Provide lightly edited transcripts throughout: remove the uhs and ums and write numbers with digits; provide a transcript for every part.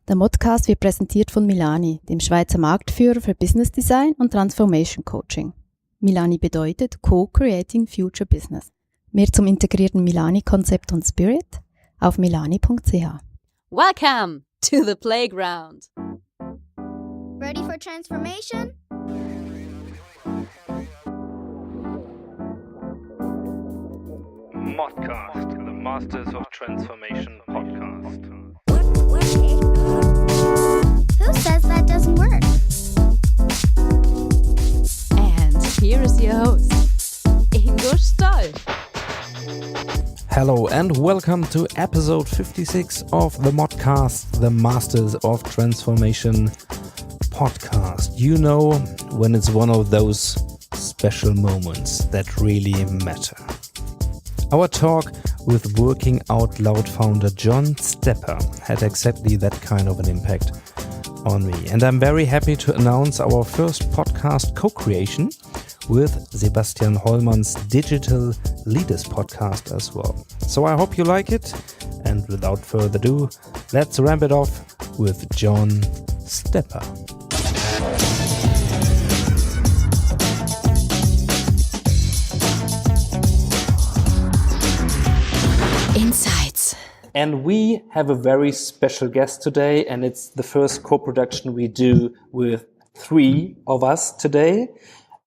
Der Modcast wird präsentiert von Milani, dem Schweizer Marktführer für Business Design und Transformation Coaching. Milani bedeutet Co-Creating Future Business. Mehr zum integrierten Milani-Konzept und Spirit auf milani.ch. Welcome to the playground. Ready for transformation? Modcast, the Masters of Transformation podcast. Who says that doesn't work? And here is your host, Ingo Stoll. Hello and welcome to episode 56 of the Modcast, the Masters of Transformation podcast. You know, when it's one of those special moments that really matter. Our talk with Working Out Loud founder John Stepper had exactly that kind of an impact on me. And I'm very happy to announce our first podcast co-creation with Sebastian Hollmann's Digital Leaders podcast as well. So I hope you like it. And without further ado, let's ramp it off with John Stepper. Insights. And we have a very special guest today, and it's the first co-production we do with three of us today.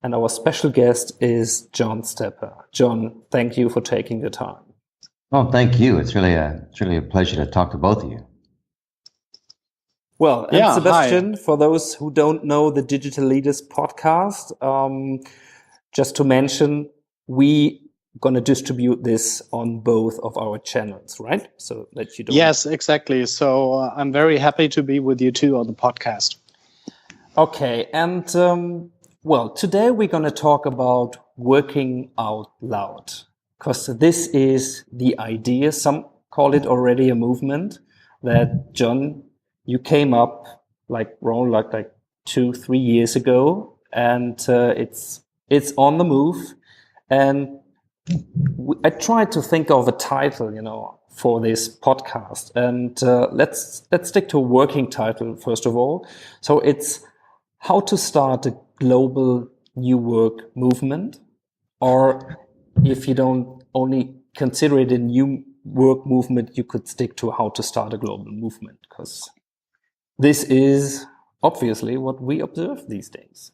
And our special guest is John Stepper. John, thank you for taking the time. Oh, thank you. It's really a pleasure to talk to both of you. Well, and Sebastian, hi. For those who don't know the Digital Leaders podcast, just to mention, we going to distribute this on both of our channels, right? So that you don't. Yes, exactly. So I'm very happy to be with you too on the podcast. Okay, and well, today we're going to talk about working out loud, because this is the idea. Some call it already a movement that, John, you came up like 2-3 years ago, and it's on the move. And I tried to think of a title, for this podcast, and let's stick to a working title first of all. So it's how to start a global new work movement, or if you don't only consider it a new work movement, you could stick to how to start a global movement, because this is obviously what we observe these days.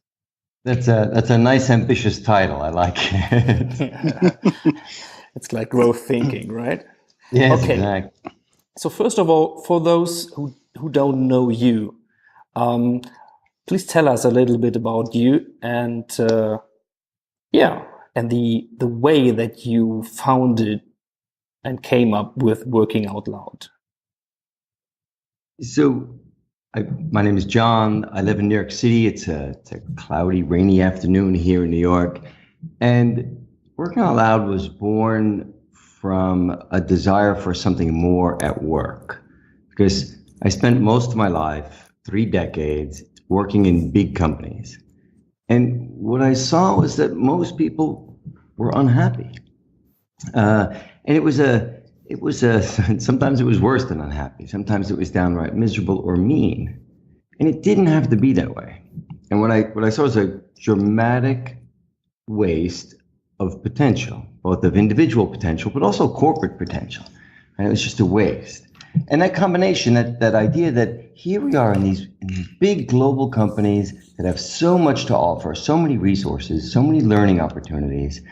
That's a nice, ambitious title. I like it. It's like growth thinking, right? Yes, okay. Exactly. So first of all, for those who don't know you, please tell us a little bit about you and the way that you founded and came up with Working Out Loud. So, my name is John. I live in New York City. It's a cloudy, rainy afternoon here in New York. And Working Out Loud was born from a desire for something more at work. Because I spent most of my life, 3 decades, working in big companies. And what I saw was that most people were unhappy. And it was sometimes it was worse than unhappy. Sometimes it was downright miserable or mean. And it didn't have to be that way. And what I saw was a dramatic waste of potential, both of individual potential, but also corporate potential. And it was just a waste. And that combination, that idea that here we are in these big global companies that have so much to offer, so many resources, so many learning opportunities,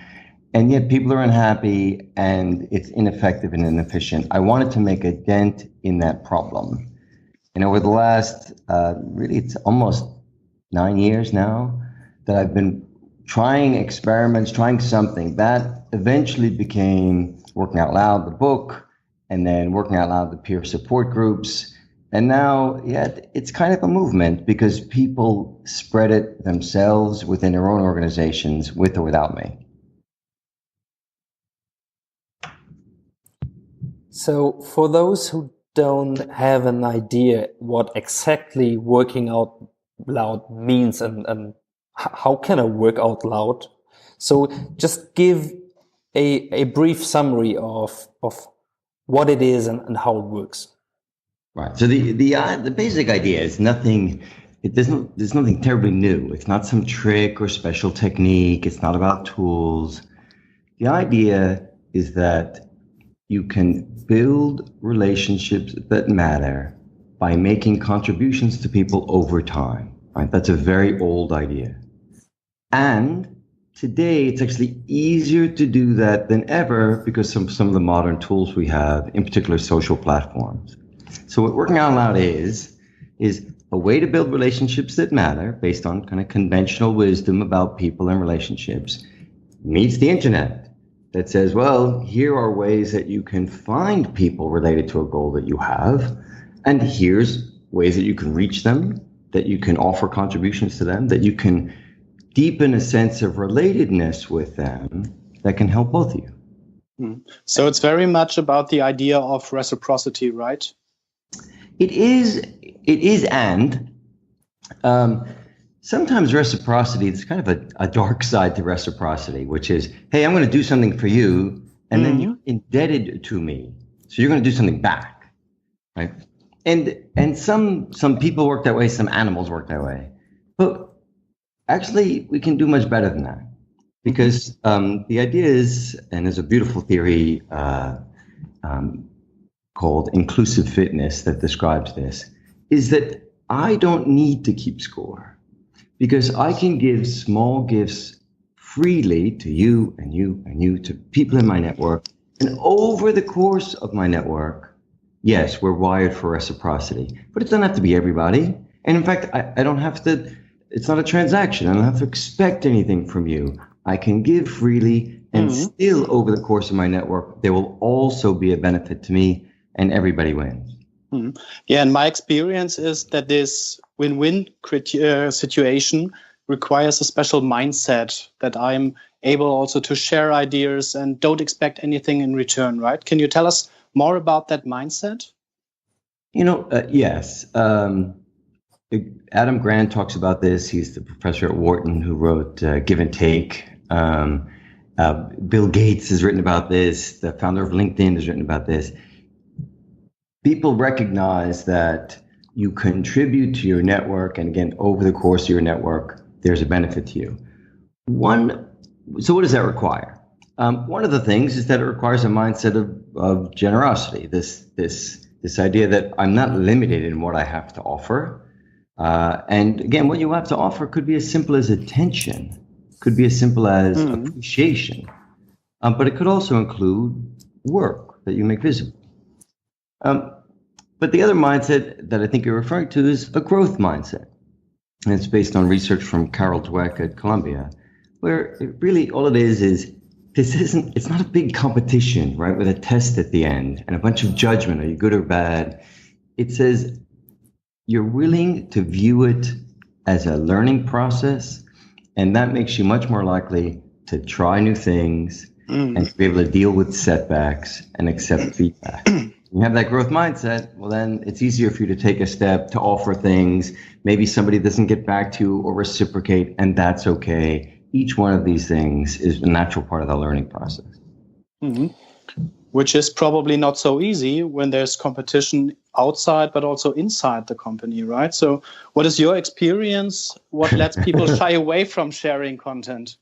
and yet people are unhappy and it's ineffective and inefficient. I wanted to make a dent in that problem. And over the last, really, it's almost 9 years now that I've been trying experiments, trying something that eventually became Working Out Loud, the book, and then Working Out Loud, the peer support groups. And now, it's kind of a movement because people spread it themselves within their own organizations, with or without me. So for those who don't have an idea what exactly Working Out Loud means and how can I work out loud, so just give a brief summary of what it is and how it works. Right. So the basic idea is nothing. There's nothing terribly new. It's not some trick or special technique. It's not about tools. The idea is that you can build relationships that matter by making contributions to people over time. Right. That's a very old idea. And today, it's actually easier to do that than ever because of some of the modern tools we have, in particular social platforms. So what Working Out Loud is a way to build relationships that matter based on kind of conventional wisdom about people and relationships meets the internet that says, well, here are ways that you can find people related to a goal that you have. And here's ways that you can reach them, that you can offer contributions to them, that you can deepen a sense of relatedness with them that can help both of you. So it's very much about the idea of reciprocity, right? It is, and sometimes reciprocity, there's kind of a dark side to reciprocity, which is, hey, I'm going to do something for you, and then you're indebted to me, so you're going to do something back, right? And some people work that way, some animals work that way, but actually we can do much better than that, because the idea is, and there's a beautiful theory called inclusive fitness that describes this, is that I don't need to keep score because I can give small gifts freely to you and you and you, to people in my network. And over the course of my network, yes, we're wired for reciprocity, but it doesn't have to be everybody. And in fact, I don't have to, it's not a transaction. I don't have to expect anything from you. I can give freely, and still over the course of my network, there will also be a benefit to me, and everybody wins. Yeah, and my experience is that this win-win situation requires a special mindset, that I'm able also to share ideas and don't expect anything in return, right? Can you tell us more about that mindset? Yes. Adam Grant talks about this. He's the professor at Wharton who wrote Give and Take. Bill Gates has written about this. The founder of LinkedIn has written about this. People recognize that you contribute to your network, and again, over the course of your network, there's a benefit to you. So what does that require? One of the things is that it requires a mindset of generosity. This idea that I'm not limited in what I have to offer. And again, what you have to offer could be as simple as attention, could be as simple as appreciation, but it could also include work that you make visible. But the other mindset that I think you're referring to is a growth mindset. And it's based on research from Carol Dweck at Columbia, where really all it is it's not a big competition, right, with a test at the end and a bunch of judgment, are you good or bad? It says you're willing to view it as a learning process, and that makes you much more likely to try new things and to be able to deal with setbacks and accept feedback. You have that growth mindset, well, then it's easier for you to take a step, to offer things. Maybe somebody doesn't get back to you or reciprocate, and that's okay. Each one of these things is a natural part of the learning process. Which is probably not so easy when there's competition outside, but also inside the company, right? So what is your experience? What lets people shy away from sharing content?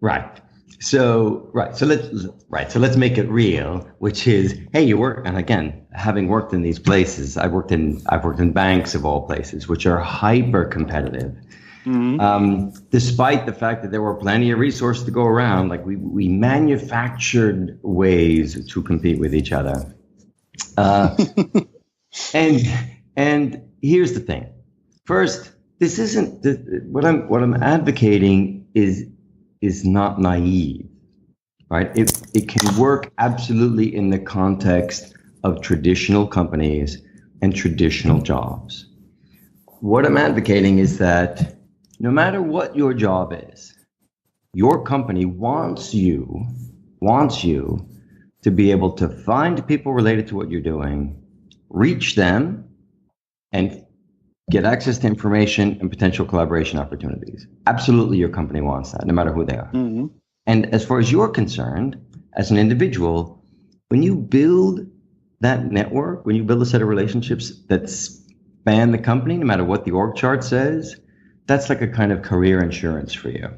Right. So let's make it real, which is, hey, you work, and again, having worked in these places, I've worked in banks of all places, which are hyper competitive. Despite the fact that there were plenty of resources to go around, like we manufactured ways to compete with each other. And here's the thing. First, this isn't what I'm advocating is not naive, right? It can work absolutely in the context of traditional companies and traditional jobs. What I'm advocating is that no matter what your job is, your company wants you to be able to find people related to what you're doing, reach them, and get access to information and potential collaboration opportunities. Absolutely, your company wants that, no matter who they are. And as far as you're concerned, as an individual, when you build that network, when you build a set of relationships that span the company, no matter what the org chart says, that's like a kind of career insurance for you.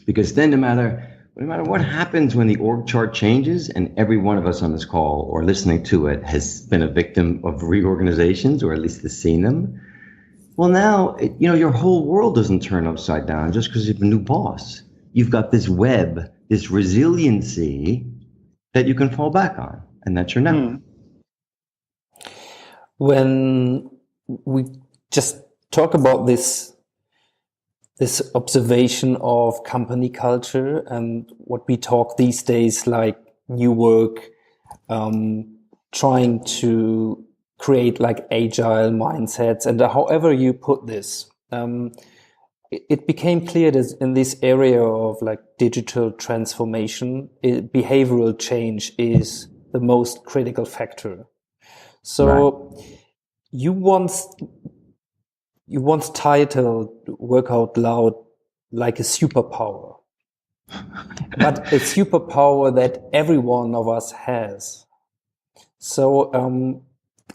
Because then no matter what happens when the org chart changes, and every one of us on this call or listening to it has been a victim of reorganizations, or at least has seen them, well, now, your whole world doesn't turn upside down just because you have a new boss. You've got this web, this resiliency that you can fall back on, and that's your network. When we just talk about this observation of company culture and what we talk these days like new work, trying to create like agile mindsets, and however you put this, it became clear that in this area of like digital transformation, behavioral change is the most critical factor. So you once titled Work Out Loud like a superpower, but a superpower that every one of us has. So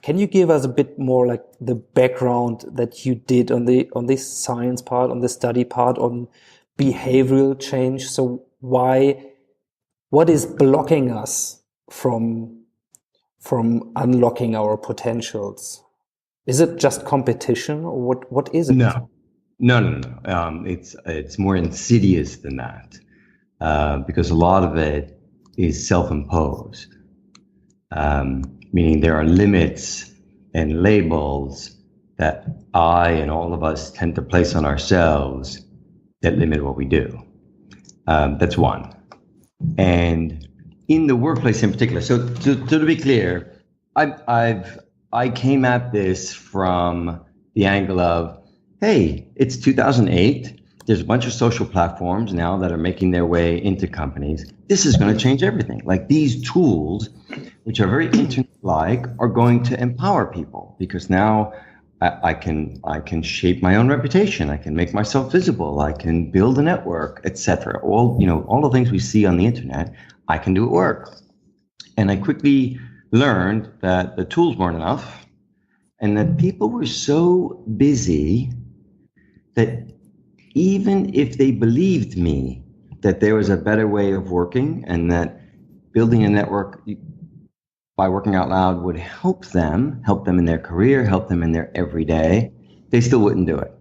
can you give us a bit more like the background that you did on this science part, on the study part, on behavioral change? So what is blocking us from unlocking our potentials? Is it just competition, or what is it? No. It's more insidious than that, because a lot of it is self-imposed. Meaning there are limits and labels that I and all of us tend to place on ourselves that limit what we do. That's one. And in the workplace in particular, so to be clear, I came at this from the angle of, hey, it's 2008. There's a bunch of social platforms now that are making their way into companies. This is going to change everything. Like these tools, which are very internet-like, are going to empower people, because now I can shape my own reputation. I can make myself visible. I can build a network, etc. All the things we see on the internet, I can do at work. And I quickly learned that the tools weren't enough, and that people were so busy that even if they believed me that there was a better way of working, and that building a network by working out loud would help them in their career, help them in their everyday, they still wouldn't do it.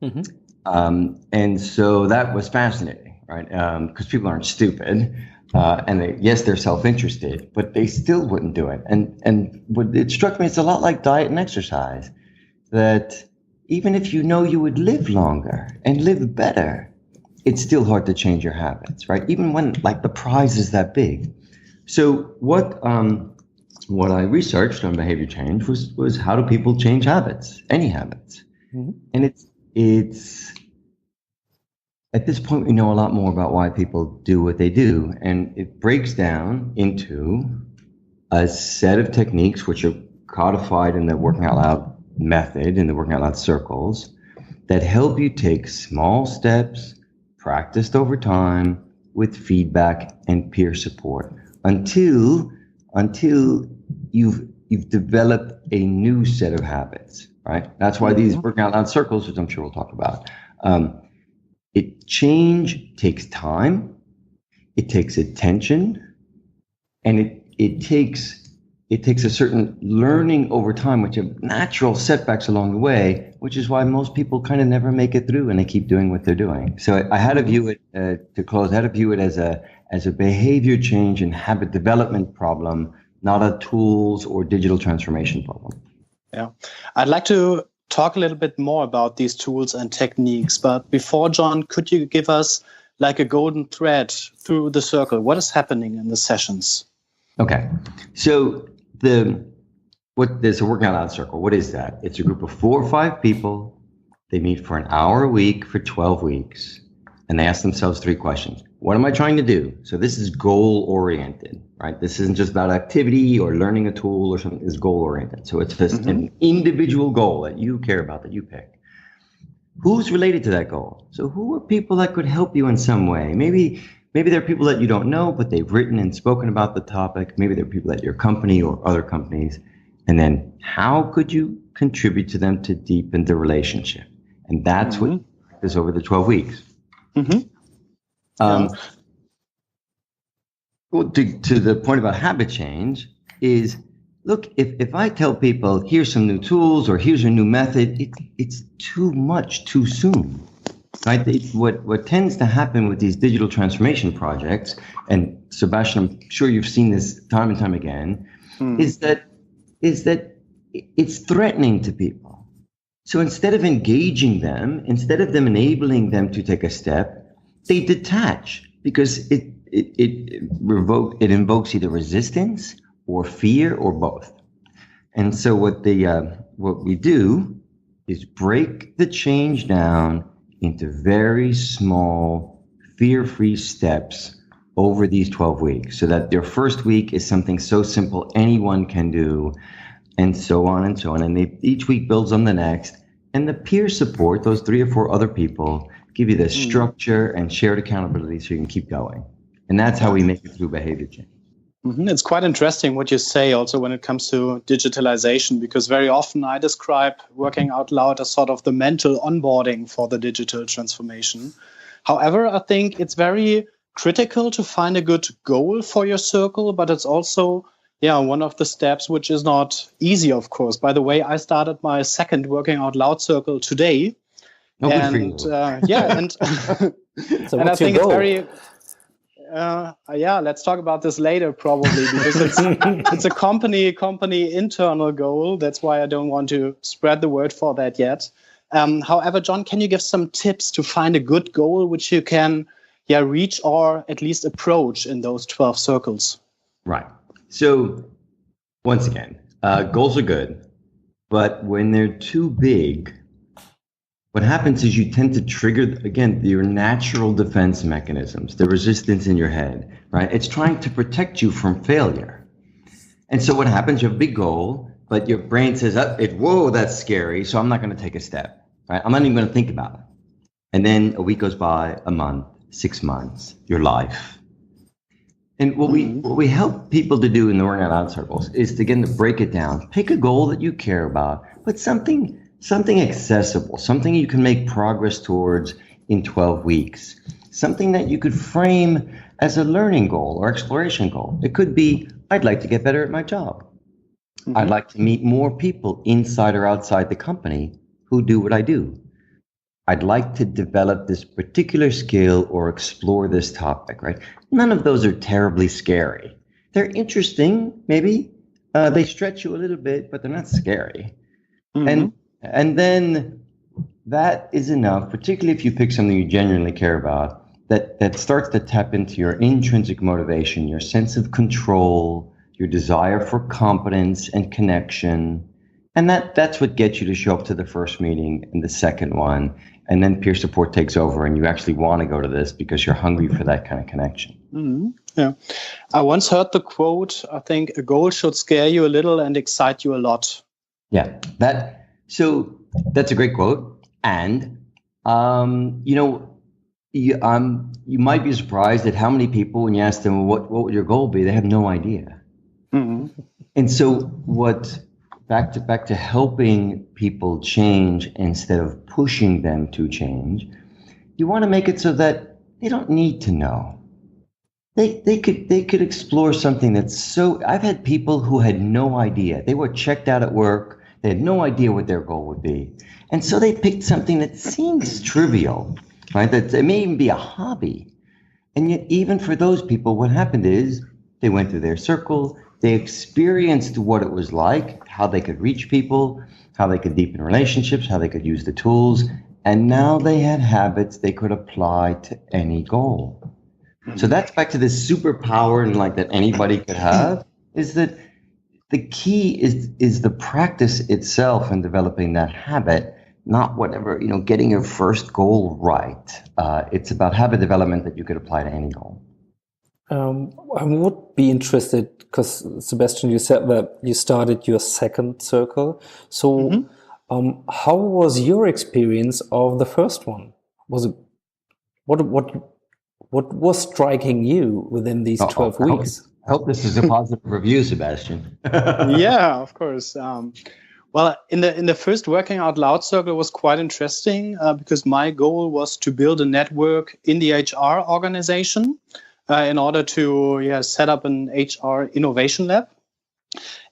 Mm-hmm. And so that was fascinating, right? Because people aren't stupid, and they're self-interested, but they still wouldn't do it. And what it struck me, it's a lot like diet and exercise, that even if you would live longer and live better, it's still hard to change your habits, right? Even when like the prize is that big. So what I researched on behavior change was how do people change habits, any habits? Mm-hmm. And it's at this point, we know a lot more about why people do what they do. And it breaks down into a set of techniques which are codified in the Working Out Loud method, in the Working Out Loud circles, that help you take small steps, practiced over time, with feedback and peer support, until you've developed a new set of habits, right? That's why these Working Out Loud circles, which I'm sure we'll talk about, change takes time, it takes attention, and it takes a certain learning over time, which have natural setbacks along the way, which is why most people kind of never make it through and they keep doing what they're doing. So I had to view it, as a behavior change and habit development problem, not a tools or digital transformation problem. Yeah, I'd like to talk a little bit more about these tools and techniques. But before, John, could you give us like a golden thread through the circle? What is happening in the sessions? Okay, so there's a Working Out Loud circle. What is that? It's a group of 4 or 5 people. They meet for an hour a week for 12 weeks, and they ask themselves 3 questions. What am I trying to do? So this is goal-oriented, right? This isn't just about activity or learning a tool or something. It's goal-oriented. So it's just an individual goal that you care about, that you pick. Who's related to that goal? So who are people that could help you in some way? Maybe Maybe there are people that you don't know, but they've written and spoken about the topic. Maybe there are people at your company or other companies. And then how could you contribute to them to deepen the relationship? And that's what you practice over the 12 weeks. Well, to the point about habit change is, look, if I tell people, here's some new tools or here's a new method, it's too much too soon. Right? What tends to happen with these digital transformation projects, and Sebastian, I'm sure you've seen this time and time again, is that it's threatening to people. So instead of engaging them, instead of them enabling them to take a step, they detach because it invokes either resistance or fear or both. And so what we do is break the change down into very small, fear-free steps over these 12 weeks, so that your first week is something so simple anyone can do, and so on and so on. And each week builds on the next. And the peer support, those 3 or 4 other people, give you the structure and shared accountability so you can keep going. And that's how we make it through behavior change. It's quite interesting what you say also when it comes to digitalization, because very often I describe working out loud as sort of the mental onboarding for the digital transformation. However, I think it's very critical to find a good goal for your circle, but it's also one of the steps which is not easy, of course. By the way, I started my second working out loud circle today. Oh, good for you. And So and I what's your think it's goal? very let's talk about this later probably, because it's a company internal goal. That's why I don't want to spread the word for that yet. However, John, can you give some tips to find a good goal which you can reach or at least approach in those 12 circles? Right. So once again, goals are good, but when they're too big, what happens is you tend to trigger, again, your natural defense mechanisms, the resistance in your head, right? It's trying to protect you from failure. And so what happens, you have a big goal, but your brain says, whoa, that's scary, so I'm not going to take a step, right? I'm not even going to think about it. And then a week goes by, a month, 6 months, your life. And what we help people to do in the Working Out Loud circles is to again to break it down. Pick a goal that you care about, but something accessible, something you can make progress towards in 12 weeks, something that you could frame as a learning goal or exploration goal. It could be, I'd like to get better at my job. I'd like to meet more people inside or outside the company who do what I do. I'd like to develop this particular skill or explore this topic, right? None of those are terribly scary. They're interesting, maybe. They stretch you a little bit, but they're not scary. And then that is enough, particularly if you pick something you genuinely care about, that starts to tap into your intrinsic motivation, your sense of control, your desire for competence and connection. And that's what gets you to show up to the first meeting and the second one. And then peer support takes over and you actually want to go to this because you're hungry for that kind of connection. Yeah. I once heard the quote, I think a goal should scare you a little and excite you a lot. Yeah, so that's a great quote. And, you might be surprised at how many people, when you ask them, what would your goal be? They have no idea. And so back to helping people change instead of pushing them to change, you want to make it so that they don't need to know. They could explore something that's so. I've had people who had no idea. They were checked out at work. They had no idea what their goal would be. And so they picked something that seems trivial, right? That it may even be a hobby. And yet even for those people, what happened is they went through their circle. They experienced what it was like, how they could reach people, how they could deepen relationships, how they could use the tools. And now they had habits they could apply to any goal. So that's back to this superpower and like that anybody could have, is that the key is the practice itself and developing that habit, not whatever, getting your first goal right. It's about habit development that you could apply to any goal. I would be interested, because Sebastian, you said that you started your second circle. So how was your experience of the first one? Was it, what What was striking you within these 12 weeks? I hope this is a positive review, Sebastian. Yeah, of course. Well, in the first Working Out Loud circle was quite interesting because my goal was to build a network in the HR organization in order to set up an HR innovation lab.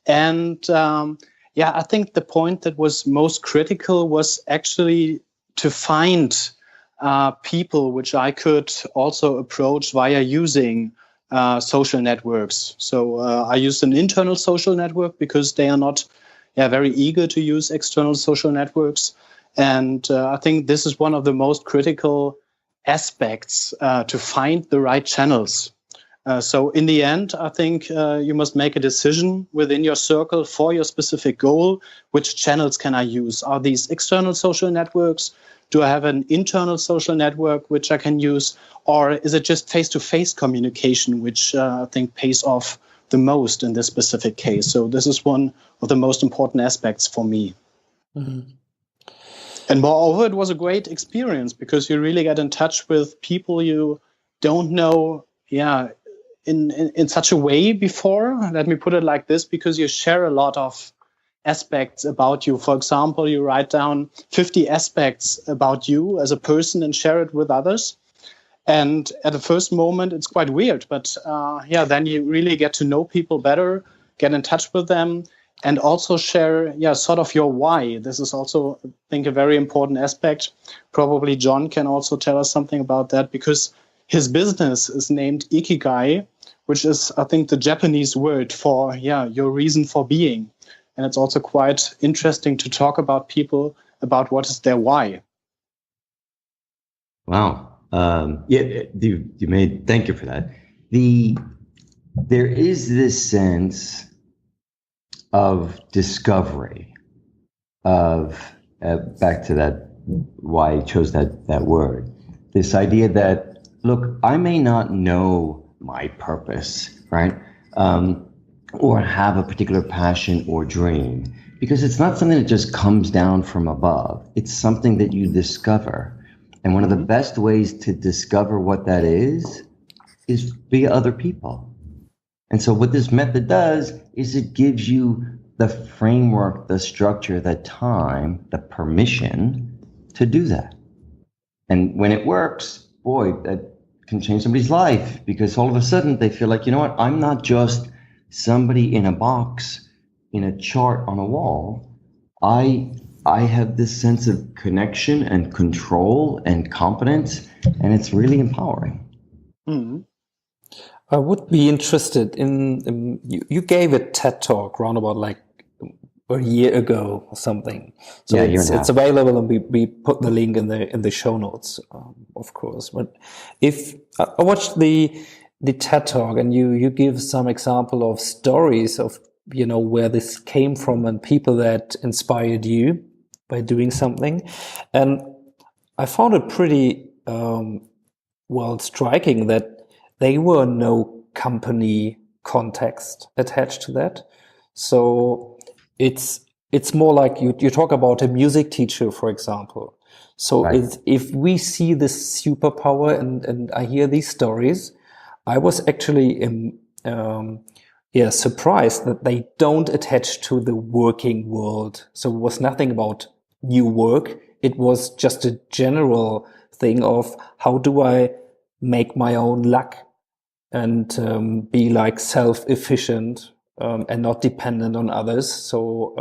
And I think the point that was most critical was actually to find people which I could also approach via using social networks. So I used an internal social network because they are not very eager to use external social networks. And I think this is one of the most critical aspects to find the right channels. So in the end, I think you must make a decision within your circle for your specific goal. Which channels can I use? Are these external social networks? Do I have an internal social network which I can use? Or is it just face-to-face communication, which I think pays off the most in this specific case? So this is one of the most important aspects for me. Mm-hmm. And moreover, it was a great experience because you really get in touch with people you don't know, in such a way before. Let me put it like this, because you share a lot of aspects about you. For example, you write down 50 aspects about you as a person and share it with others. And at the first moment, it's quite weird. But then you really get to know people better, get in touch with them, and also share sort of your why. This is also, I think, a very important aspect. Probably John can also tell us something about that, because his business is named Ikigai, which is, I think, the Japanese word for your reason for being. And it's also quite interesting to talk about people, about what is their why. Wow. Thank you for that. There is this sense of discovery of, back to that, why I chose that word, this idea that, look, I may not know my purpose, right? Or have a particular passion or dream, because it's not something that just comes down from above. It's something that you discover. And one of the best ways to discover what that is via other people. And so what this method does is it gives you the framework, the structure, the time, the permission to do that. And when it works, boy, that can change somebody's life, because all of a sudden they feel like, you know what, I'm not just somebody in a box, in a chart on a wall. I have this sense of connection and control and confidence, and it's really empowering. Mm-hmm. I would be interested in you gave a TED talk around about like a year ago or something. So it's available, and we put the link in the show notes, of course. But if I watched the TED talk, and you give some example of stories of where this came from and people that inspired you by doing something, and I found it pretty striking that there were no company context attached to that. So it's more like you talk about a music teacher, for example. So right. If we see this superpower and I hear these stories, I was actually surprised that they don't attach to the working world. So it was nothing about new work. It was just a general thing of how do I make my own luck and be like self-efficient and not dependent on others. So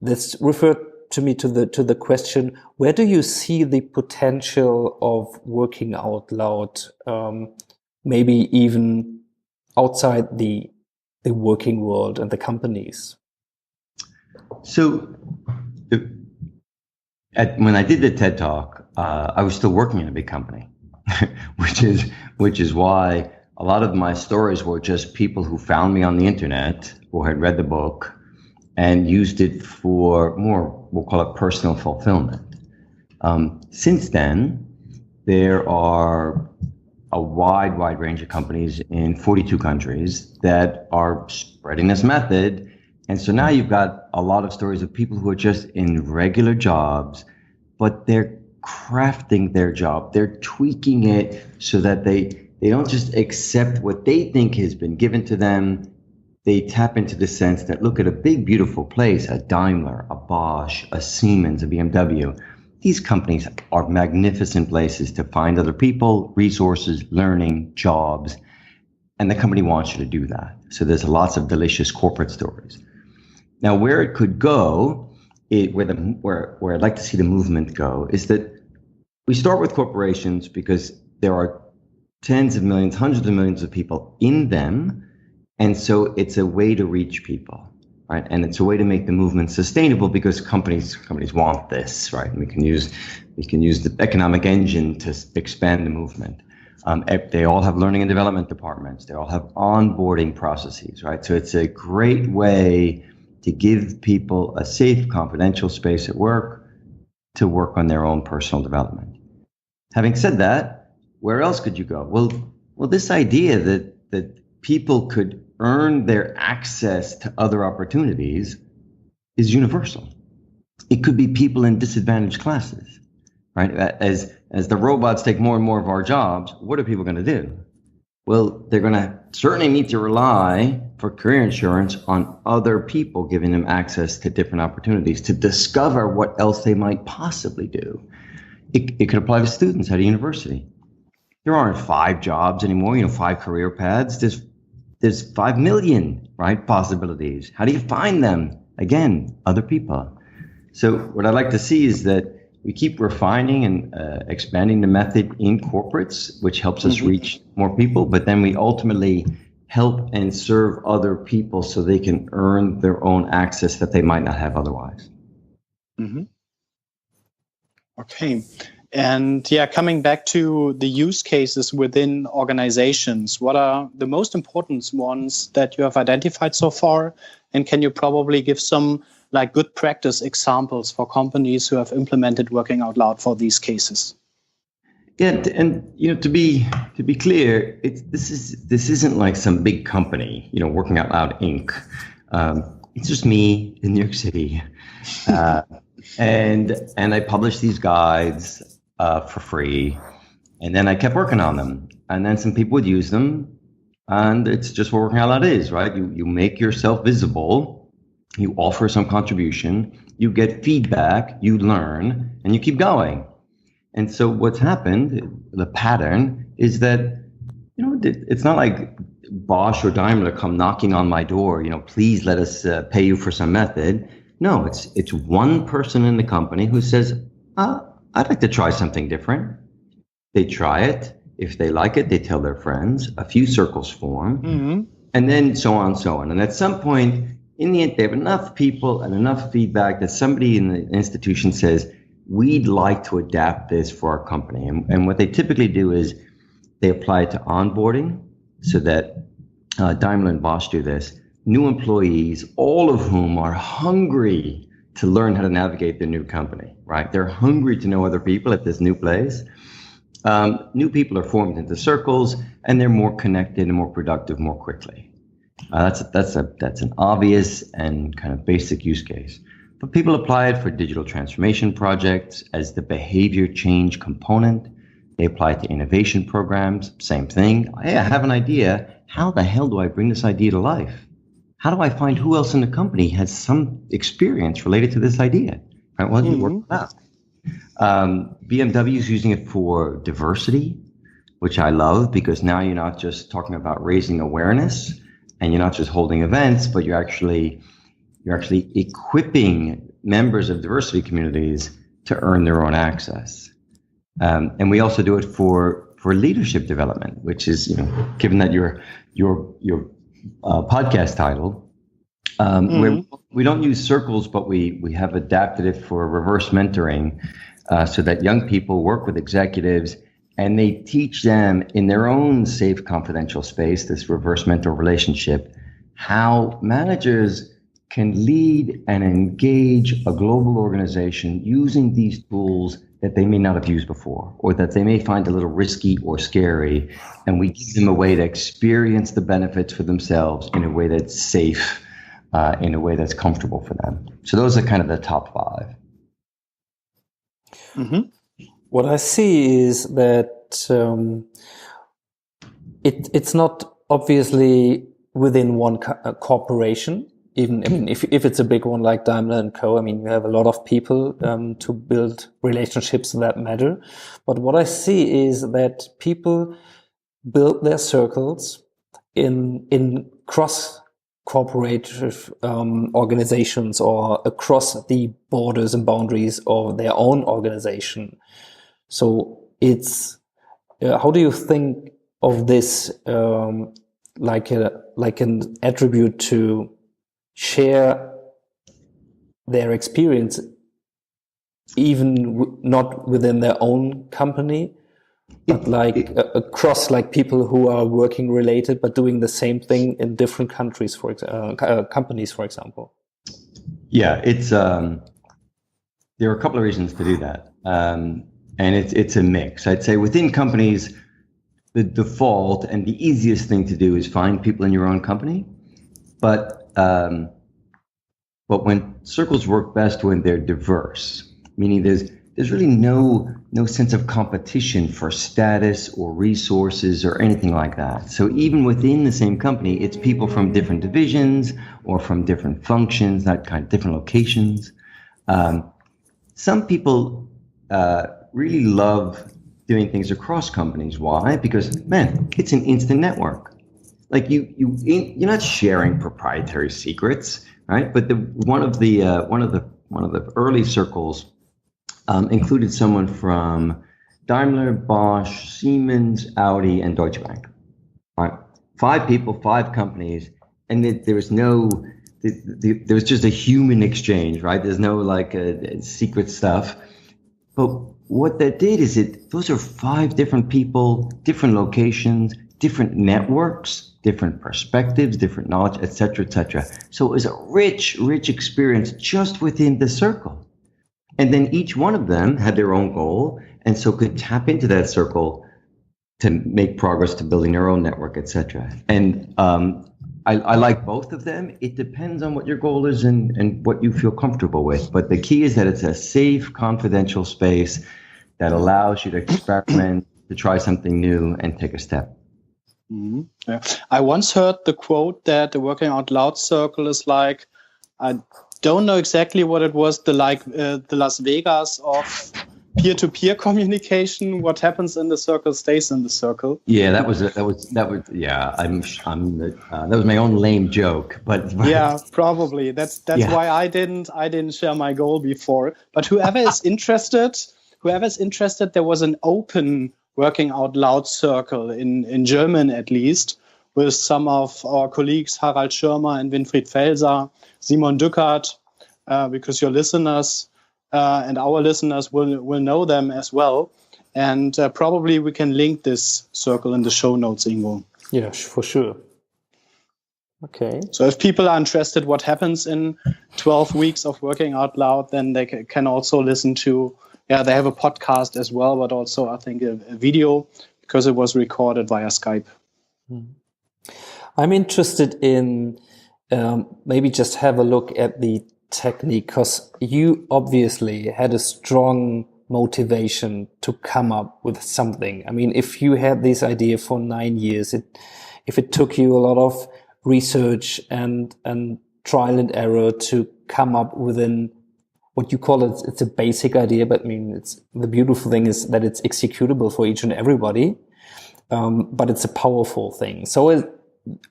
this referred to me to the question: where do you see the potential of working out loud? Maybe even outside the working world and the companies. So when I did the TED Talk, I was still working in a big company, which is why a lot of my stories were just people who found me on the internet or had read the book and used it for more, we'll call it personal fulfillment. Since then, there are a wide range of companies in 42 countries that are spreading this method. And so now you've got a lot of stories of people who are just in regular jobs, but they're crafting their job. They're tweaking it so that they don't just accept what they think has been given to them. They tap into the sense that, look at a big, beautiful place, a Daimler, a Bosch, a Siemens, a BMW. These companies are magnificent places to find other people, resources, learning, jobs, and the company wants you to do that. So there's lots of delicious corporate stories. Now, where it could go, where I'd like to see the movement go, is that we start with corporations because there are tens of millions, hundreds of millions of people in them. And so it's a way to reach people, right? And it's a way to make the movement sustainable because companies want this, right? And we can use the economic engine to expand the movement. They all have learning and development departments. They all have onboarding processes, right? So it's a great way to give people a safe, confidential space at work to work on their own personal development. Having said that, where else could you go? Well, this idea that people could earn their access to other opportunities is universal. It could be people in disadvantaged classes, right? As the robots take more and more of our jobs, what are people going to do? Well, they're going to certainly need to rely for career insurance on other people giving them access to different opportunities to discover what else they might possibly do. It could apply to students at a university. There aren't 5 jobs anymore, 5 career paths. There's 5 million, right, possibilities. How do you find them? Again, other people. So what I'd like to see is that we keep refining and expanding the method in corporates, which helps us reach more people, but then we ultimately help and serve other people so they can earn their own access that they might not have otherwise. Mm-hmm. Okay. And coming back to the use cases within organizations, what are the most important ones that you have identified so far? And can you probably give some good practice examples for companies who have implemented working out loud for these cases? Yeah, and to be clear, this isn't like some big company, Working Out Loud Inc. It's just me in New York City, and I published these guides for free, and then I kept working on them, and then some people would use them, and it's just what Working Out Loud is, right? You make yourself visible, you offer some contribution, you get feedback, you learn, and you keep going. And so what's happened, the pattern is that, it's not like Bosch or Daimler come knocking on my door, please let us pay you for some method. No, it's one person in the company who says, I'd like to try something different. They try it. If they like it, they tell their friends. A few circles form, and then so on and so on. And at some point, in the end, they have enough people and enough feedback that somebody in the institution says, we'd like to adapt this for our company. And what they typically do is they apply it to onboarding, so that Daimler and Bosch do this. New employees, all of whom are hungry to learn how to navigate their new company, right? They're hungry to know other people at this new place. New people are formed into circles, and they're more connected and more productive more quickly. That's an obvious and kind of basic use case. But people apply it for digital transformation projects as the behavior change component. They apply it to innovation programs, same thing. Hey, I have an idea. How the hell do I bring this idea to life? How do I find who else in the company has some experience related to this idea? Right? Well, you work that. BMW is using it for diversity, which I love, because now you're not just talking about raising awareness, and you're not just holding events, but you're actually equipping members of diversity communities to earn their own access. And we also do it for leadership development, which is, given that your podcast title, where we don't use circles, but we have adapted it for reverse mentoring, so that young people work with executives and they teach them in their own safe, confidential space, this reverse mentor relationship, how managers can lead and engage a global organization using these tools that they may not have used before, or that they may find a little risky or scary. And we give them a way to experience the benefits for themselves in a way that's safe, in a way that's comfortable for them. So those are kind of the top 5. What I see is that it's not obviously within one corporation. Even, I mean, if it's a big one like Daimler and Co., I mean, you have a lot of people to build relationships that matter. But what I see is that people build their circles in cross cooperative organizations or across the borders and boundaries of their own organization. So it's how do you think of this like an attribute to share their experience, even not within their own company, but across like people who are working related but doing the same thing in different countries, for companies, for example? Yeah, it's there are a couple of reasons to do that, and it's a mix. I'd say within companies, the default and the easiest thing to do is find people in your own company, but when circles work best when they're diverse, meaning there's really no sense of competition for status or resources or anything like that. So even within the same company, it's people from different divisions or from different functions, that kind of different locations. Some people really love doing things across companies. Why? Because, man, it's an instant network. Like you're not sharing proprietary secrets, right? But one of the early circles included someone from Daimler, Bosch, Siemens, Audi, and Deutsche Bank. All right, 5 people, 5 companies, and there was just a human exchange, right? There's no like secret stuff. But what that did is those are 5 different people, different locations, different networks, different perspectives, different knowledge, etc., etc. So it was a rich experience just within the circle. And then each one of them had their own goal, and so could tap into that circle to make progress to building their own network, etc. And I like both of them. It depends on what your goal is and what you feel comfortable with. But the key is that it's a safe, confidential space that allows you to experiment, to try something new, and take a step. Mm-hmm. Yeah. I once heard the quote that the Working Out Loud circle is like, I don't know exactly what it was, the Las Vegas of peer-to-peer communication. What happens in the circle stays in the circle. Yeah, that was yeah. That was my own lame joke, but yeah, probably that's why I didn't share my goal before. But whoever is interested, there was an open Working Out Loud circle in German at least, with some of our colleagues, Harald Schirmer and Winfried Felser, Simon Dückert, because your listeners and our listeners will know them as well. And probably we can link this circle in the show notes, Ingo. Yeah, for sure. Okay. So if people are interested what happens in 12 weeks of Working Out Loud, then they can also listen to, they have a podcast as well, but also I think a video, because it was recorded via Skype. I'm interested in maybe just have a look at the technique, because you obviously had a strong motivation to come up with something. I mean, if you had this idea for 9 years, if it took you a lot of research and trial and error to come up within what you call it's a basic idea, but I mean, the beautiful thing is that it's executable for each and everybody, but it's a powerful thing. So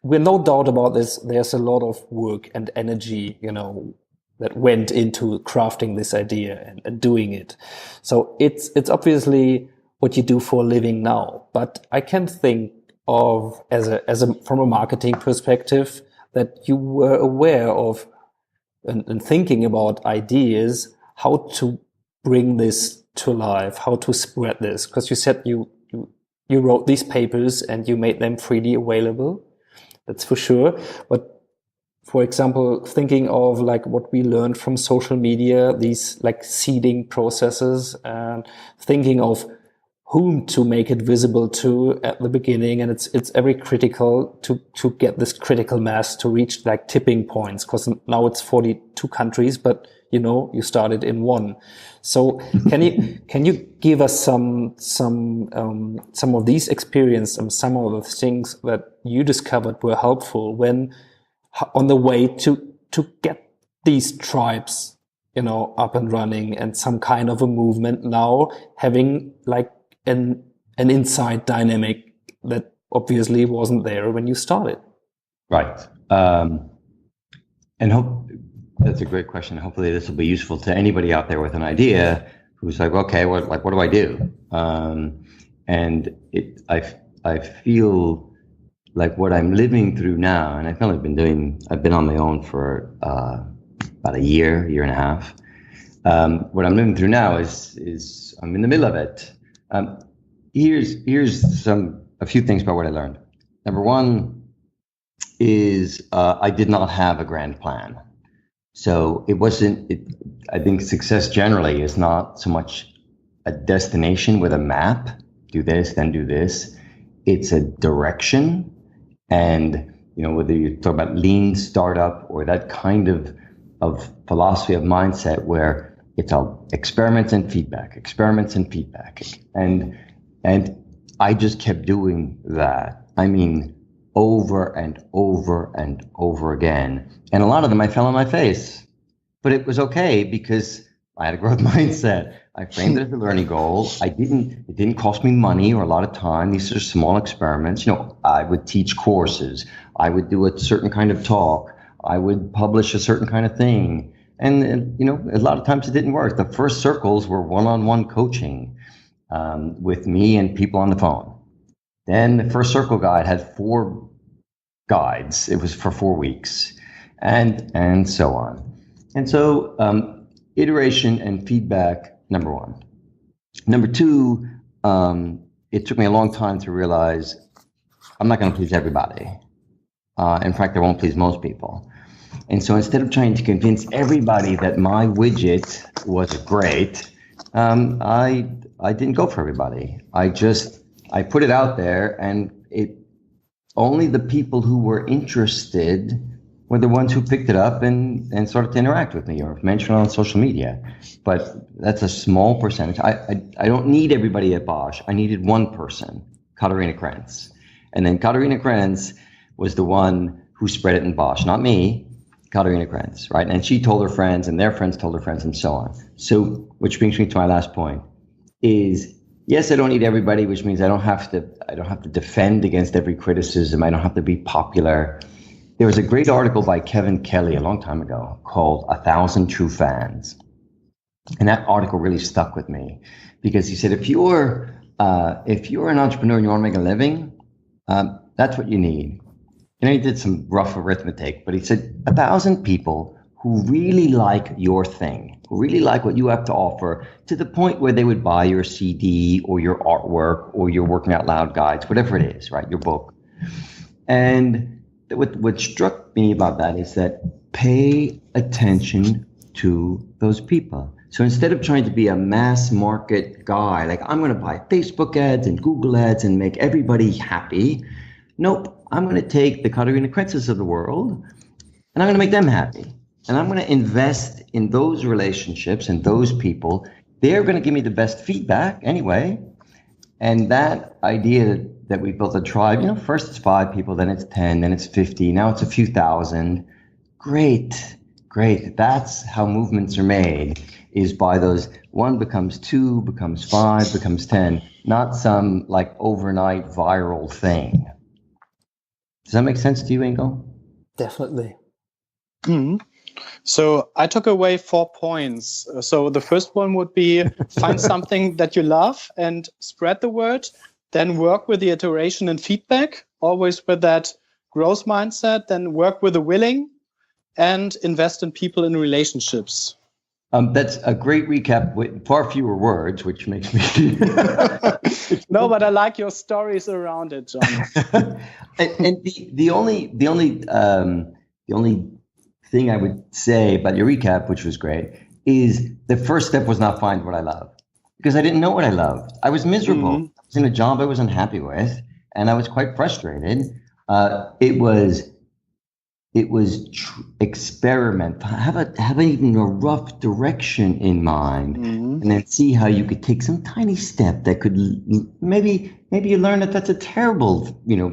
we're no doubt about this. There's a lot of work and energy, that went into crafting this idea and doing it. So it's obviously what you do for a living now. But I can think of from a marketing perspective that you were aware of and thinking about ideas, how to bring this to life, how to spread this. Because you said you wrote these papers and you made them freely available. That's for sure. But for example, thinking of like what we learned from social media, these like seeding processes, and thinking of whom to make it visible to at the beginning. And it's very critical to get this critical mass to reach like tipping points, because now it's 42 countries, but you started in one. So can you give us some of these experiences, some of the things that you discovered were helpful when on the way to get these tribes, up and running, and some kind of a movement now having like an inside dynamic that obviously wasn't there when you started? Right. And that's a great question. Hopefully this will be useful to anybody out there with an idea who's like, okay, what do I do? And I feel like what I'm living through now, and I've been on my own for about a year and a half. What I'm living through now is I'm in the middle of it. Here's a few things about what I learned. Number one is I did not have a grand plan. So I think success generally is not so much a destination with a map, do this, then do this. It's a direction. And, whether you talk about lean startup or that kind of philosophy of mindset where it's all experiments and feedback. And I just kept doing that. I mean, over and over and over again. And a lot of them I fell on my face, but it was okay because I had a growth mindset. I framed it as a learning goal. It didn't cost me money or a lot of time. These are small experiments. I would teach courses. I would do a certain kind of talk. I would publish a certain kind of thing. And a lot of times it didn't work. The first circles were one-on-one coaching with me and people on the phone. Then the first circle guide had 4 guides. It was for 4 weeks, and so on. And so iteration and feedback, number one. Number two, it took me a long time to realize I'm not going to please everybody. In fact, I won't please most people. And so instead of trying to convince everybody that my widget was great, I didn't go for everybody. I put it out there, and only the people who were interested were the ones who picked it up and started to interact with me or mention it on social media. But that's a small percentage. I don't need everybody at Bosch. I needed one person, Katharina Krentz. And then Katharina Krentz was the one who spread it in Bosch, not me, Katharina Krentz, right? And she told her friends, and their friends told their friends, and so on. So, which brings me to my last point, is yes, I don't need everybody, which means I don't have to defend against every criticism. I don't have to be popular. There was a great article by Kevin Kelly a long time ago called 1,000 True Fans. And that article really stuck with me because he said, if you're an entrepreneur and you want to make a living, that's what you need. He did some rough arithmetic, but he said 1,000 people who really like your thing, who really like what you have to offer, to the point where they would buy your CD or your artwork or your Working Out Loud guides, whatever it is, right? Your book. And what struck me about that is that pay attention to those people. So instead of trying to be a mass market guy, like I'm going to buy Facebook ads and Google ads and make everybody happy. Nope. I'm going to take the Katharina Krentzes of the world and I'm going to make them happy. And I'm going to invest in those relationships and those people. They're going to give me the best feedback anyway. And that idea that we built a tribe, first it's 5 people, then it's 10, then it's 50, now it's a few thousand. Great. That's how movements are made, is by those 1 becomes 2, becomes 5, becomes 10, not some like overnight viral thing. Does that make sense to you, Ingo? Definitely. Mm-hmm. So I took away 4 points. So the first one would be find something that you love and spread the word. Then work with the iteration and feedback, always with that growth mindset. Then work with the willing and invest in people and relationships. That's a great recap with far fewer words, which makes me... No, but I like your stories around it, John. and the only thing I would say about your recap, which was great, is the first step was not find what I love, because I didn't know what I loved. I was miserable. Mm-hmm. I was in a job I wasn't happy with, and I was quite frustrated. It was it was experiment, have even a rough direction in mind, and then see how you could take some tiny step that could maybe you learn that that's a terrible,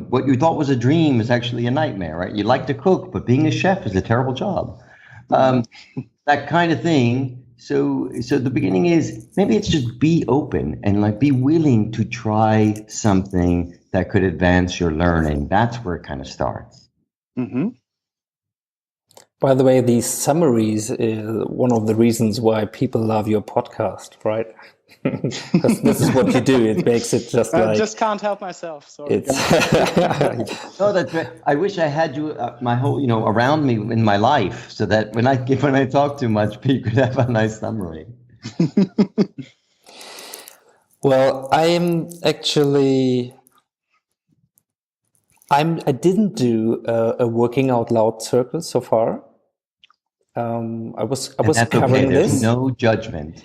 what you thought was a dream is actually a nightmare, right? You like to cook, but being a chef is a terrible job. That kind of thing. So the beginning is maybe it's just be open and like be willing to try something that could advance your learning. That's where it kind of starts. Mm-hmm. By the way, these summaries is one of the reasons why people love your podcast, right? Because this is what you do. It makes it just I just can't help myself. Sorry. No, that's right. I wish I had you, my whole, around me in my life, so that when I talk too much, people could have a nice summary. Well, I didn't do a working out loud circle so far. I was covering this. There's no judgment.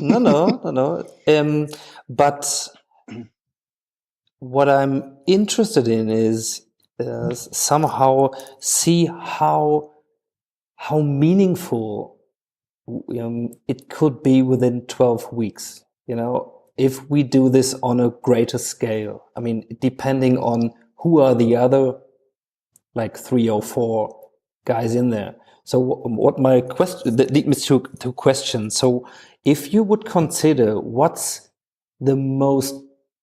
No. But what I'm interested in is somehow see how meaningful it could be within 12 weeks. If we do this on a greater scale. I mean, depending on who are the other, like 3 or 4 guys in there. So what my question, that leads me to questions. So if you would consider what's the most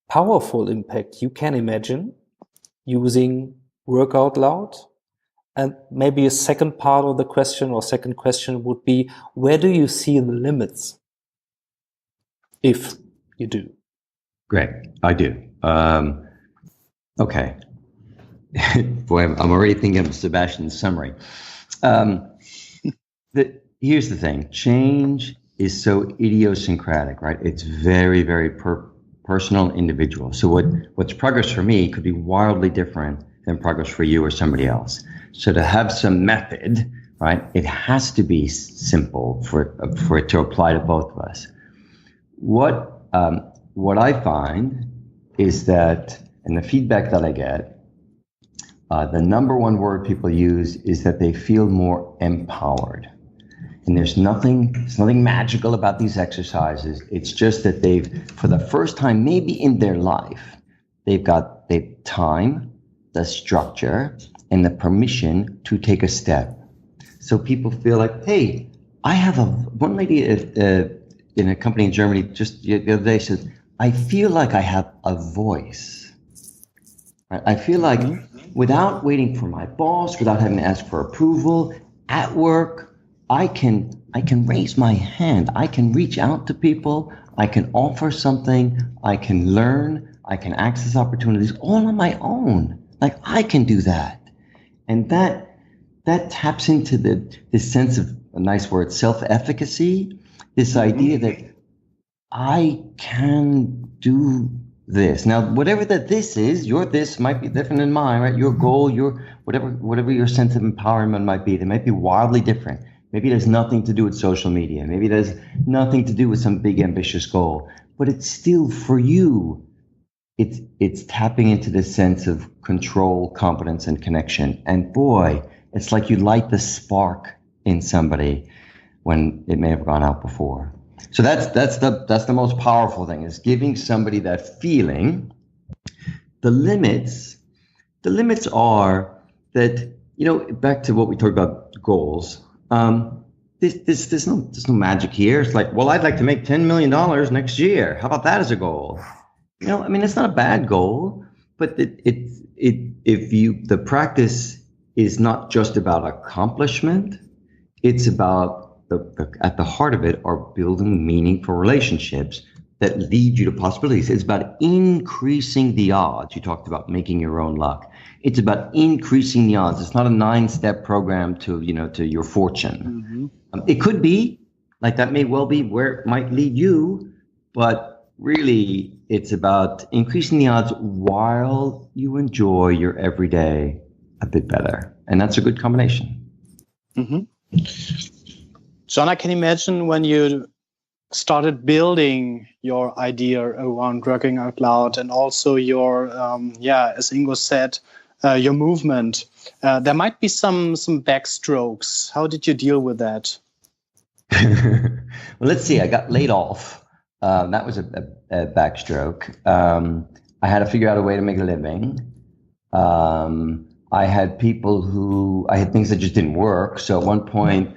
powerful impact you can imagine using Work Out Loud, and maybe a second part of the question or second question would be, where do you see the limits? If you do. Great, I do. Okay. Boy, I'm already thinking of Sebastian's summary. Here's the thing. Change is so idiosyncratic, right? It's very, very personal, individual. So what's progress for me could be wildly different than progress for you or somebody else. So to have some method, right, it has to be simple for it to apply to both of us. What I find is that, and the feedback that I get, the number one word people use is that they feel more empowered. And there's nothing magical about these exercises. It's just that they've, for the first time, maybe in their life, they've time, the structure, and the permission to take a step. So people feel like, hey, I have one lady in a company in Germany just the other day said, I feel like I have a voice. Right? I feel like without waiting for my boss, without having to ask for approval, at work, I can raise my hand. I can reach out to people. I can offer something. I can learn. I can access opportunities all on my own. Like I can do that. And that taps into this sense of, a nice word, self-efficacy, this idea that I can do this. Now, whatever that this is, your this might be different than mine, right? Your goal, your whatever your sense of empowerment might be, they might be wildly different. Maybe it has nothing to do with social media. Maybe it has nothing to do with some big ambitious goal, but it's still for you. It's tapping into this sense of control, competence, and connection. And boy, it's like you light the spark in somebody when it may have gone out before. So that's the most powerful thing, is giving somebody that feeling. The limits are that, back to what we talked about, goals. There's no magic here. It's like, well, I'd like to make $10 million next year. How about that as a goal? It's not a bad goal, but the practice is not just about accomplishment. It's about at the heart of it are building meaningful relationships that lead you to possibilities. It's about increasing the odds. You talked about making your own luck. It's about increasing the odds. It's not a 9-step program to your fortune. It could be, like that may well be where it might lead you, but really it's about increasing the odds while you enjoy your everyday a bit better. And that's a good combination. Mm-hmm. John, I can imagine when you started building your idea around working out loud, and also your, as Ingo said, your movement. There might be some backstrokes. How did you deal with that? Well, let's see. I got laid off. That was a backstroke. I had to figure out a way to make a living. I had things that just didn't work. So at one point,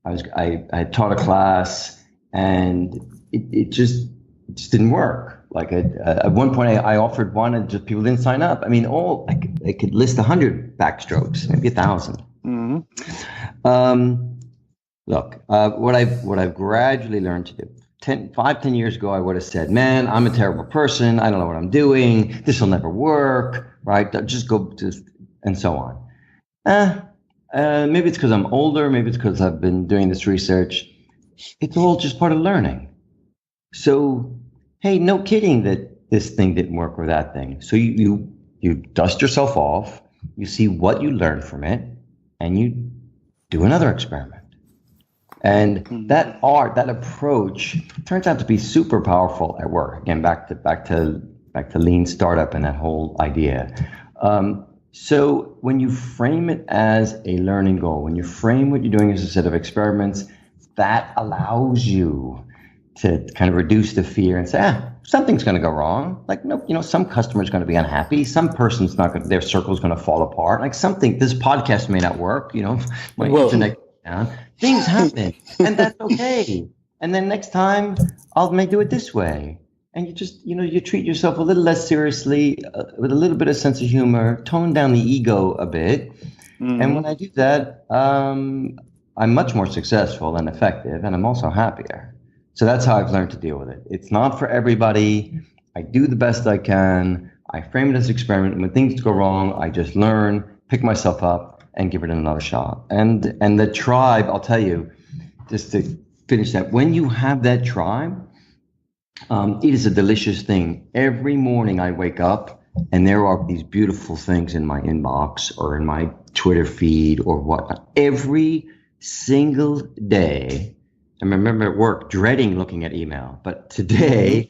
I had taught a class, and it just didn't work. Like at one point, I offered one, and just people didn't sign up. I mean, I could list 100 backstrokes, maybe 1,000. Mm-hmm. Look, what I've gradually learned to do. 10 years ago, I would have said, man, I'm a terrible person. I don't know what I'm doing. This will never work, right? Just go to, and so on. Maybe it's because I'm older. Maybe it's because I've been doing this research. It's all just part of learning. So, hey, no kidding that this thing didn't work or that thing. So you dust yourself off, you see what you learned from it, and you do another experiment. And that approach turns out to be super powerful at work. Again, back to lean startup and that whole idea. So when you frame it as a learning goal, when you frame what you're doing as a set of experiments, that allows you to kind of reduce the fear and say, something's going to go wrong. Like, no, some customer's going to be unhappy. Some person's not going to, their circle's going to fall apart. Like this podcast may not work, my internet down. Things happen, and that's okay. And then next time, I may do it this way. And you just, you treat yourself a little less seriously, with a little bit of sense of humor, tone down the ego a bit. Mm-hmm. And when I do that, I'm much more successful and effective, and I'm also happier. So that's how I've learned to deal with it. It's not for everybody. I do the best I can. I frame it as an experiment. And when things go wrong, I just learn, pick myself up, and give it another shot. And the tribe, I'll tell you, just to finish that, when you have that tribe, it is a delicious thing. Every morning I wake up and there are these beautiful things in my inbox or in my Twitter feed or whatnot. Every single day, I remember at work dreading looking at email, but today,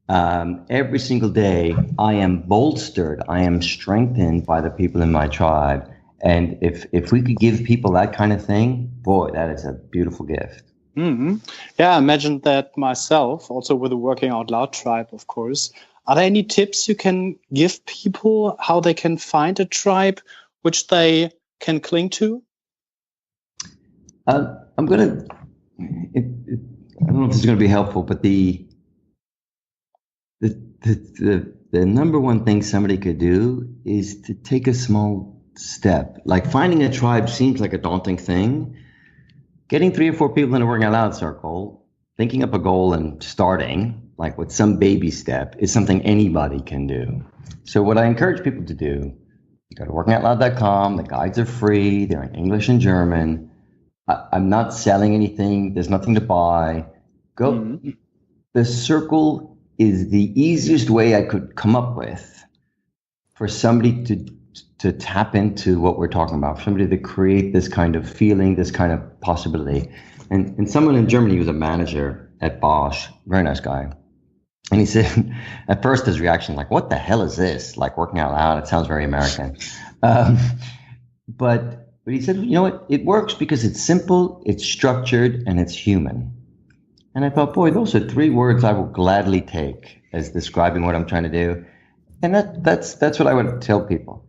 every single day, I am bolstered, I am strengthened by the people in my tribe. And if we could give people that kind of thing, boy, that is a beautiful gift. Mm-hmm. Yeah, I imagined that myself, also with the Working Out Loud tribe, of course. Are there any tips you can give people how they can find a tribe which they can cling to? I don't know if this is going to be helpful, but the number one thing somebody could do is to take a small step. Like finding a tribe seems like a daunting thing. Getting 3 or 4 people in a Working Out Loud circle, thinking up a goal and starting, like with some baby step, is something anybody can do. So what I encourage people to do, you go to workingoutloud.com, the guides are free, they're in English and German. I'm not selling anything, there's nothing to buy. Go. Mm-hmm. The circle is the easiest way I could come up with for somebody to tap into what we're talking about, for somebody to create this kind of feeling, this kind of possibility. And someone in Germany who's a manager at Bosch, very nice guy. And he said, at first his reaction, like, what the hell is this? Like Working Out Loud, it sounds very American. But he said, you know what? It works because it's simple, it's structured, and it's human. And I thought, boy, those are 3 words I will gladly take as describing what I'm trying to do. And that's what I would tell people.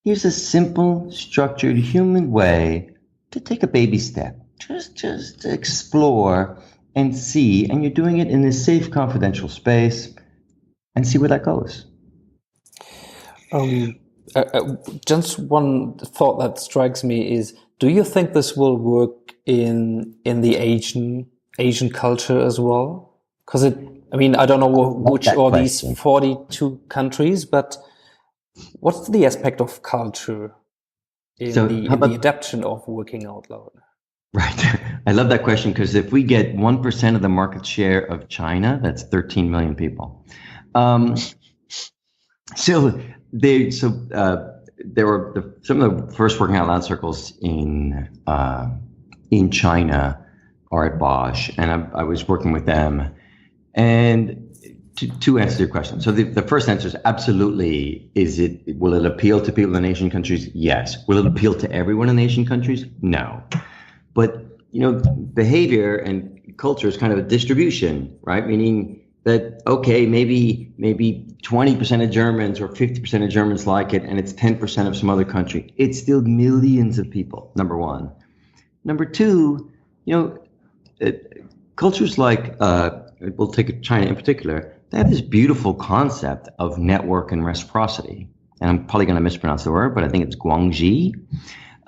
Here's a simple, structured, human way to take a baby step. Just to explore and see, and you're doing it in a safe, confidential space, and see where that goes. Just one thought that strikes me is: do you think this will work in the Asian culture as well? Because I don't know which are these 42 countries, but what's the aspect of culture in the adaptation of Working Out Loud? Right. I love that question because if we get 1% of the market share of China, that's 13 million people. So there were some of the first Working Out Loud circles in China are at Bosch, and I was working with them. And two answers to your question. So the first answer is absolutely. Will it appeal to people in Asian countries? Yes. Will it appeal to everyone in Asian countries? No. But, behavior and culture is kind of a distribution, right? Meaning that, okay, maybe 20% of Germans or 50% of Germans like it, and it's 10% of some other country. It's still millions of people, number one. Number two, cultures like, we'll take China in particular, they have this beautiful concept of network and reciprocity. And I'm probably going to mispronounce the word, but I think it's Guangxi.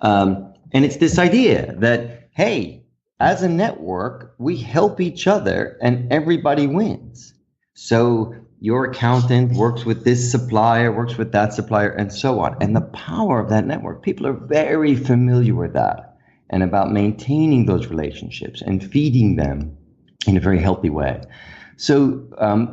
And it's this idea that, hey, as a network, we help each other and everybody wins. So your accountant works with this supplier, works with that supplier, and so on. And the power of that network, people are very familiar with that and about maintaining those relationships and feeding them in a very healthy way. So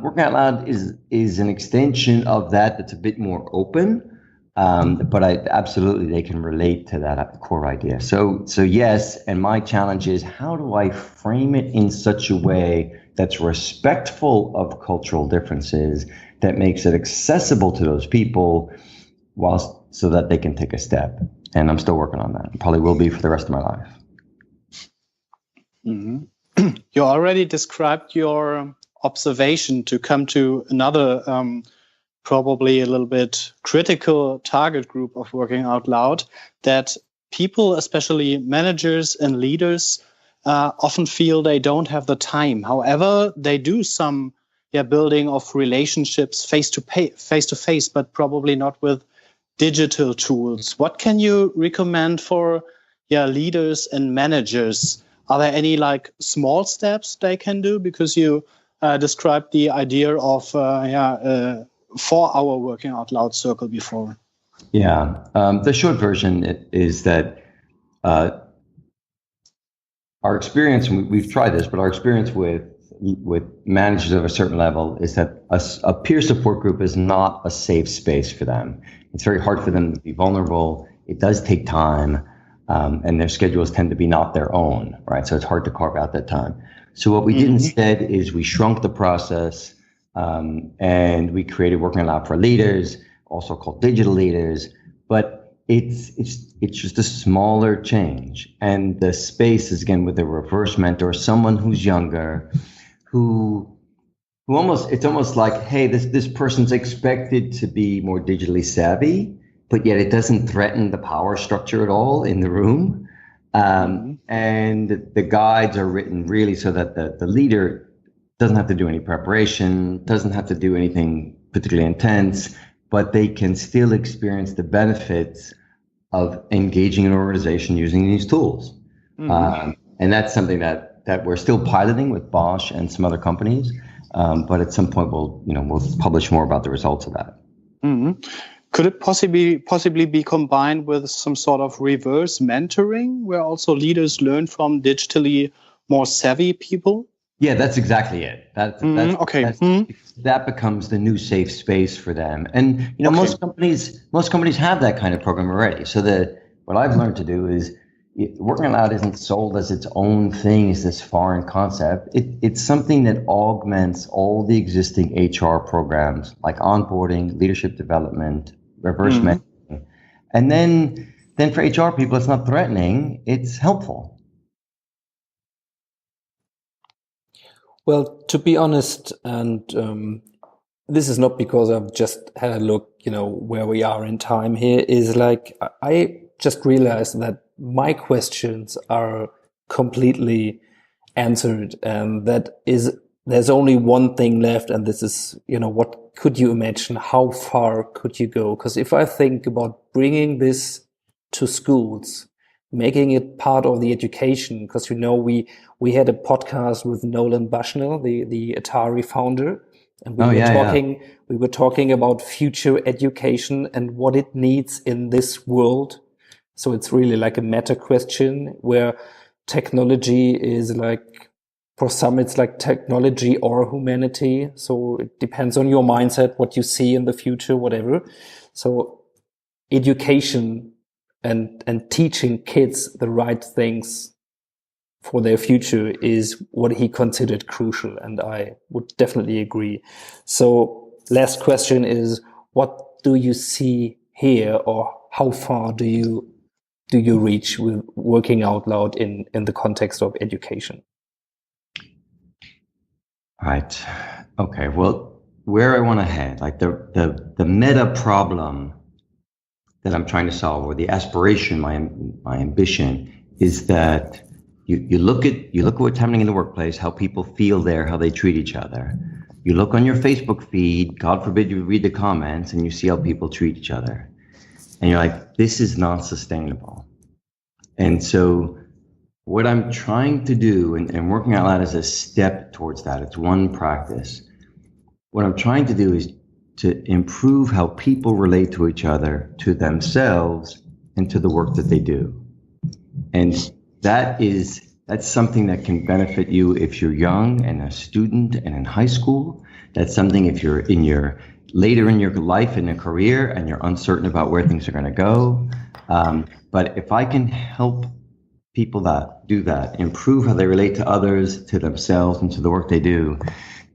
Working Out Loud is an extension of that that's a bit more open. But absolutely, they can relate to that core idea. So yes, and my challenge is, how do I frame it in such a way that's respectful of cultural differences, that makes it accessible to those people, so that they can take a step? And I'm still working on that. Probably will be for the rest of my life. Mm-hmm. You already described your observation to come to another probably a little bit critical target group of Working Out Loud, that people, especially managers and leaders, often feel they don't have the time. However, they do some building of relationships face to face, but probably not with digital tools. What can you recommend for leaders and managers? Are there any small steps they can do? Because you described the idea of 4-hour Working Out Loud circle before. Yeah. The short version is that our experience, and we've tried this, but our experience with managers of a certain level is that a peer support group is not a safe space for them. It's very hard for them to be vulnerable. It does take time, and their schedules tend to be not their own, right? So it's hard to carve out that time. So what we did instead is we shrunk the process. And we created Working Out Loud for Leaders, also called Digital Leaders, but it's just a smaller change. And the space is, again, with a reverse mentor, someone who's younger, it's almost like, hey, this person's expected to be more digitally savvy, but yet it doesn't threaten the power structure at all in the room. And the guides are written really so that the leader doesn't have to do any preparation, doesn't have to do anything particularly intense, but they can still experience the benefits of engaging an organization using these tools. And that's something that we're still piloting with Bosch and some other companies. But at some point we'll publish more about the results of that. Mm-hmm. Could it possibly be combined with some sort of reverse mentoring, where also leaders learn from digitally more savvy people? Yeah, that's exactly it. That becomes the new safe space for them. And most companies have that kind of program already. So what I've learned to do is, Working Out Loud isn't sold as its own thing, as this foreign concept. It's something that augments all the existing HR programs like onboarding, leadership development, reverse mentoring. And then for HR people, it's not threatening, it's helpful. Well, to be honest, and this is not because I've just had a look, where we are in time here, is I just realized that my questions are completely answered, and there's only one thing left, and this is, what could you imagine? How far could you go? Because if I think about bringing this to schools, making it part of the education, because we had a podcast with Nolan Bushnell, the Atari founder, and we were talking about future education and what it needs in this world. So it's really like a meta question where technology is for some it's like technology or humanity. So it depends on your mindset, what you see in the future, whatever. So education and teaching kids the right things for their future is what he considered crucial, and I would definitely agree. So last question is, what do you see here, or how far do you reach with working out loud in the context of education? Right. Okay. Well, where I want to head, like the meta problem that I'm trying to solve, or the aspiration, my ambition, is that you look at what's happening in the workplace, how people feel there, how they treat each other. You look on your Facebook feed, God forbid you read the comments, and you see how people treat each other. And you're like, this is not sustainable. And so what I'm trying to do, and working out loud is a step towards that. It's one practice. What I'm trying to do is to improve how people relate to each other, to themselves, and to the work that they do. And that's something that can benefit you if you're young and a student and in high school. That's something if you're later in your life in a career and you're uncertain about where things are going to go. But if I can help people do that, improve how they relate to others, to themselves, and to the work they do,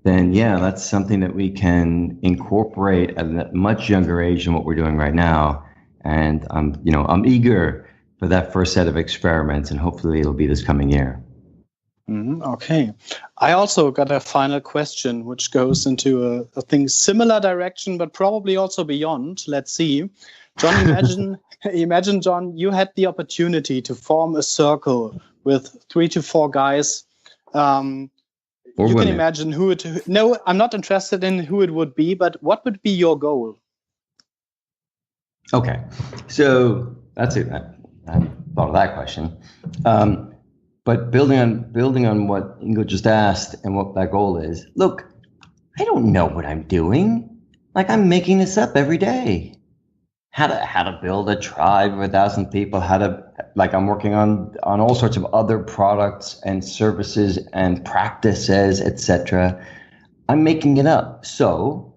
then yeah, that's something that we can incorporate at a much younger age than what we're doing right now. And I'm eager for that first set of experiments, and hopefully it'll be this coming year. Okay. I also got a final question, which goes into a similar direction, but probably also beyond. Let's see. John, imagine, John, you had the opportunity to form a circle with 3 to 4 guys. You can imagine who it... No, I'm not interested in who it would be, but what would be your goal? Okay. So that's it. I thought of that question. But building on what Ingo just asked and what that goal is, look, I don't know what I'm doing. Like, I'm making this up every day. How to build a tribe of 1,000 people, I'm working on all sorts of other products and services and practices, etc. I'm making it up. So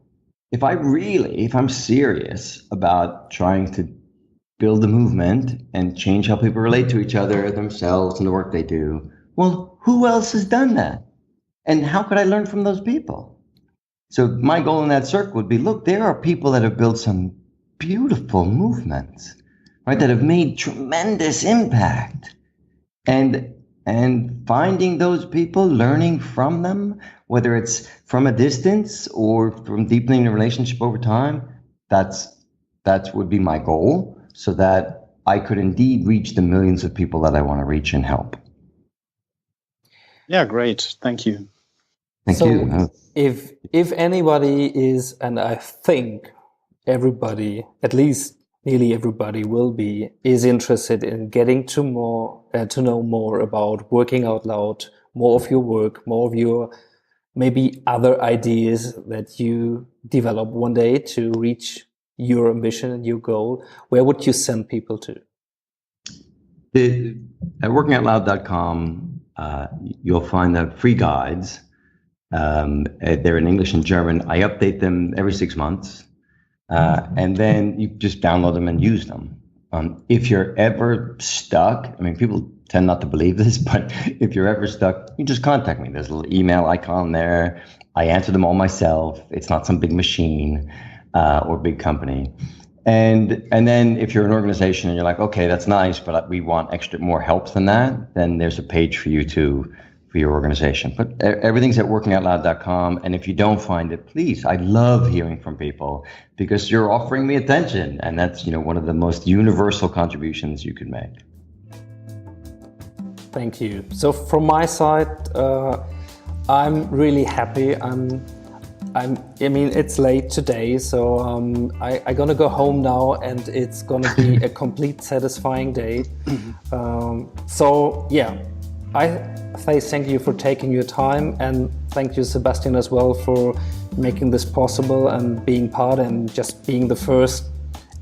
if I'm serious about trying to build a movement and change how people relate to each other, themselves, and the work they do, well, who else has done that? And how could I learn from those people? So my goal in that circle would be, look, there are people that have built some beautiful movements, right, that have made tremendous impact. And finding those people, learning from them, whether it's from a distance or from deepening the relationship over time, that would be my goal, so that I could indeed reach the millions of people that I want to reach and help. Yeah, great. Thank you. Thank you. If anybody is, and I think everybody, at least nearly everybody is interested in getting to know more about working out loud, more of your work, more of your maybe other ideas that you develop one day to reach your ambition and your goal, where would you send people to? At workingoutloud.com, you'll find the free guides. They're in English and German. I update them every 6 months. And then you just download them and use them. If you're ever stuck, I mean, people tend not to believe this, but if you're ever stuck, you just contact me. There's a little email icon there. I answer them all myself. It's not some big machine or big company. And then if you're an organization and you're like, okay, that's nice, but we want more help than that, then there's a page for you for your organization. But everything's at workingoutloud.com. And if you don't find it, please, I love hearing from people, because you're offering me attention. And that's, one of the most universal contributions you can make. Thank you. So from my side, I'm really happy. I mean, it's late today, so I'm gonna go home now, and it's gonna be a complete satisfying day. So yeah, I say thank you for taking your time, and thank you, Sebastian, as well, for making this possible and being part and just being the first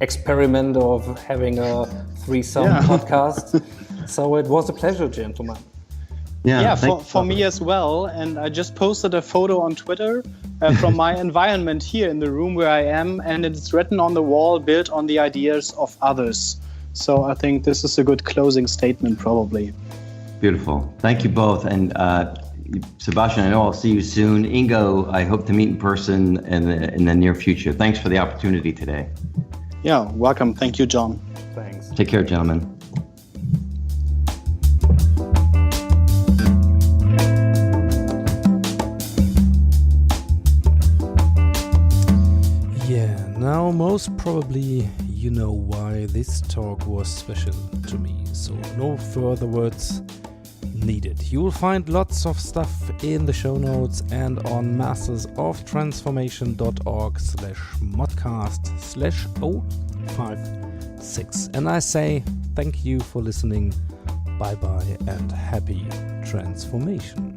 experiment of having a threesome podcast. So it was a pleasure, gentlemen. Yeah, for me as well. And I just posted a photo on Twitter from my environment here in the room where I am, and it's written on the wall, built on the ideas of others. So I think this is a good closing statement, probably. Beautiful. Thank you both. And Sebastian, I know I'll see you soon. Ingo, I hope to meet in person in the near future. Thanks for the opportunity today. Yeah, welcome. Thank you, John. Thanks. Take care, gentlemen. Yeah, now most probably you know why this talk was special to me, so no further words needed. You will find lots of stuff in the show notes and on mastersoftransformation.org/modcast/056. And I say thank you for listening, bye bye, and happy transformation.